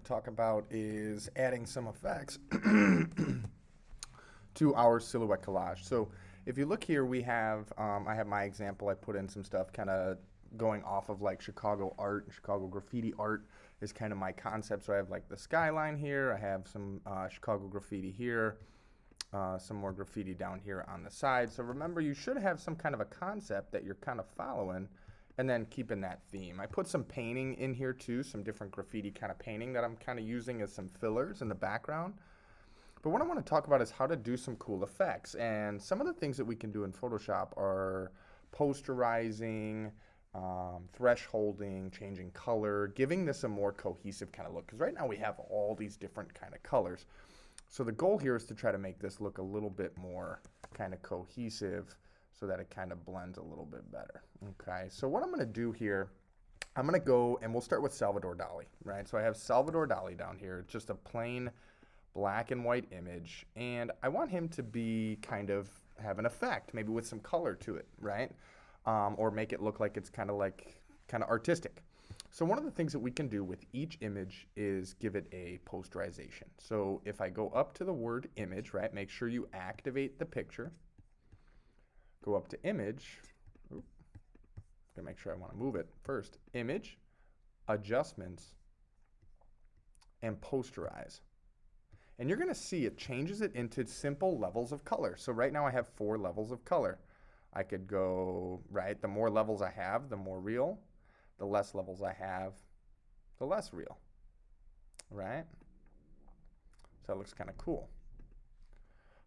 to talk about is adding some effects to our silhouette collage. So if you look here, we have, I have my example. I put in some stuff kind of going off of like Chicago art, Chicago graffiti art is kind of my concept. So I have like the skyline here. I have some Chicago graffiti here, some more graffiti down here on the side. So remember, you should have some kind of a concept that you're kind of following and then keeping that theme. I put some painting in here too, some different graffiti kind of painting that I'm kind of using as some fillers in the background. But what I want to talk about is how to do some cool effects. And some of the things that we can do in Photoshop are posterizing, thresholding, changing color, giving this a more cohesive kind of look. Because right now we have all these different kind of colors. So the goal here is to try to make this look a little bit more kind of cohesive so that it kind of blends a little bit better. Okay, so what I'm going to do here, I'm going to go and we'll start with Salvador Dali, right? So I have Salvador Dali down here, just a plain black and white image, and I want him to be kind of have an effect, maybe with some color to it, right? Or make it look like it's kind of artistic. So one of the things that we can do with each image is give it a posterization. So if I go up to the word image, right, make sure you activate the picture, go up to image, gotta make sure I want to move it first, image, adjustments, and posterize. And you're going to see it changes it into simple levels of color. So right now I have 4 levels of color. I could go, right, the more levels I have, the more real. The less levels I have, the less real, right? So that looks kind of cool.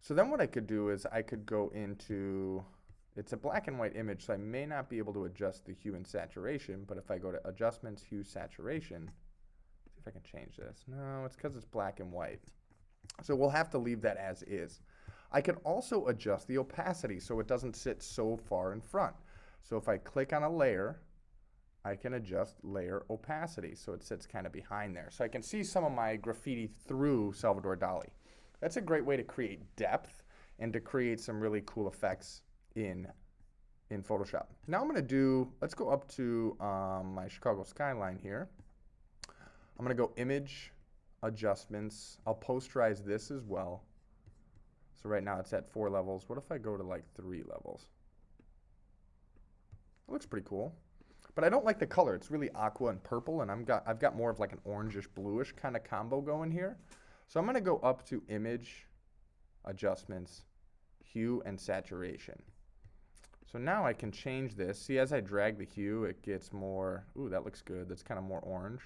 So then what I could do is I could go into, it's a black and white image, so I may not be able to adjust the hue and saturation, but if I go to adjustments, hue, saturation, see if I can change this. No, it's because it's black and white. So we'll have to leave that as is. I could also adjust the opacity so it doesn't sit so far in front. So if I click on a layer, I can adjust layer opacity so it sits kind of behind there. So I can see some of my graffiti through Salvador Dali. That's a great way to create depth and to create some really cool effects in Photoshop. Now I'm going to do, let's go up to my Chicago skyline here. I'm going to go image, adjustments. I'll posterize this as well. So right now it's at 4 levels. What if I go to like 3 levels? It looks pretty cool. But I don't like the color. It's really aqua and purple, and I've got more of like an orangish bluish kind of combo going here. So I'm going to go up to image, adjustments, hue, and saturation. So now I can change this. See, as I drag the hue, it gets more, ooh, that looks good. That's kind of more orange.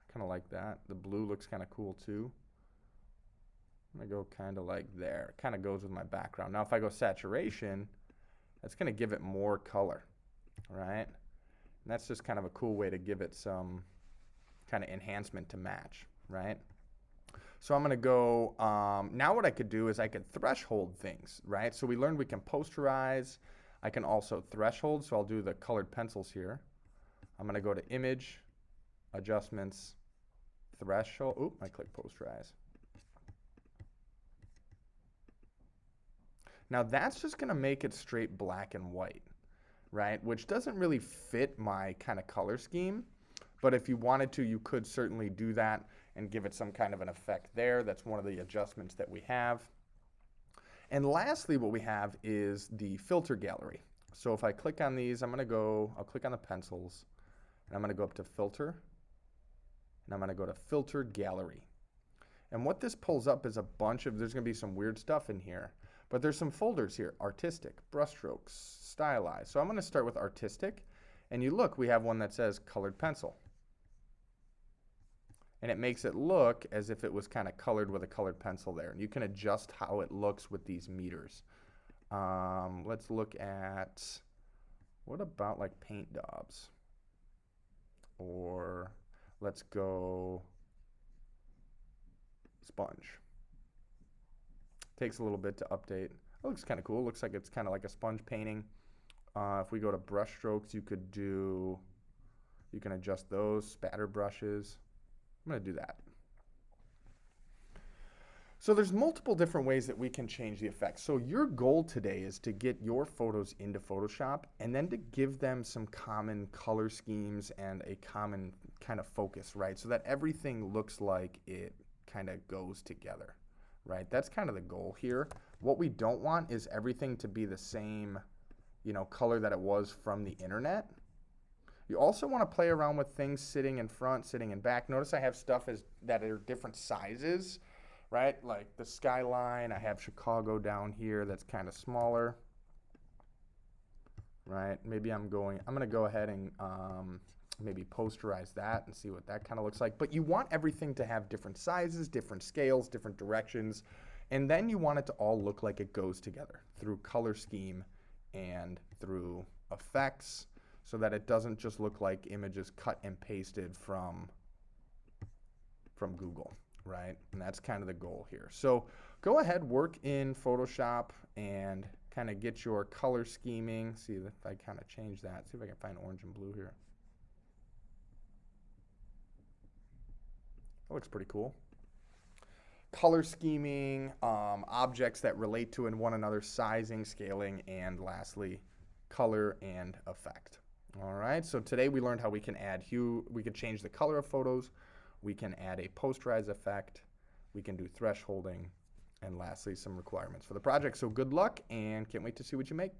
I kind of like that. The blue looks kind of cool too. I'm going to go kind of like there. It kind of goes with my background. Now if I go saturation, that's going to give it more color, right? And that's just kind of a cool way to give it some kind of enhancement to match, right? So I'm going to go, now what I could do is I could threshold things, right? So we learned we can posterize. I can also threshold, so I'll do the colored pencils here. I'm going to go to image, adjustments, threshold. Oop, I click posterize. Now that's just going to make it straight black and white, right? Which doesn't really fit my kind of color scheme. But if you wanted to, you could certainly do that and give it some kind of an effect there. That's one of the adjustments that we have. And lastly, what we have is the filter gallery. So if I click on these, I'll click on the pencils, and I'm going to go up to filter, and I'm going to go to filter gallery. And what this pulls up is a bunch of, there's going to be some weird stuff in here, but there's some folders here: artistic, brushstrokes, stylized. So I'm going to start with artistic, and you look, we have one that says colored pencil. And it makes it look as if it was kind of colored with a colored pencil there. And you can adjust how it looks with these meters. Let's look at, what about like paint daubs? Or let's go sponge. Takes a little bit to update. It looks kind of cool. Looks like it's kind of like a sponge painting. If we go to brush strokes, you can adjust those, spatter brushes. I'm going to do that. So there's multiple different ways that we can change the effects. So your goal today is to get your photos into Photoshop and then to give them some common color schemes and a common kind of focus, right? So that everything looks like it kind of goes together, right? That's kind of the goal here. What we don't want is everything to be the same, color that it was from the internet. You also want to play around with things sitting in front, sitting in back. Notice I have stuff that are different sizes, right? Like the skyline, I have Chicago down here that's kind of smaller, right? Maybe I'm going to go ahead and maybe posterize that and see what that kind of looks like. But you want everything to have different sizes, different scales, different directions, and then you want it to all look like it goes together through color scheme and through effects, so that it doesn't just look like images cut and pasted from Google, right? And that's kind of the goal here. So go ahead, work in Photoshop and kind of get your color scheming. See if I kind of change that. See if I can find orange and blue here. That looks pretty cool. Color scheming, objects that relate to one another, sizing, scaling, and lastly, color and effect. All right, so today we learned how we can add hue, we can change the color of photos, we can add a posterize effect, we can do thresholding, and lastly, some requirements for the project. So good luck, and can't wait to see what you make.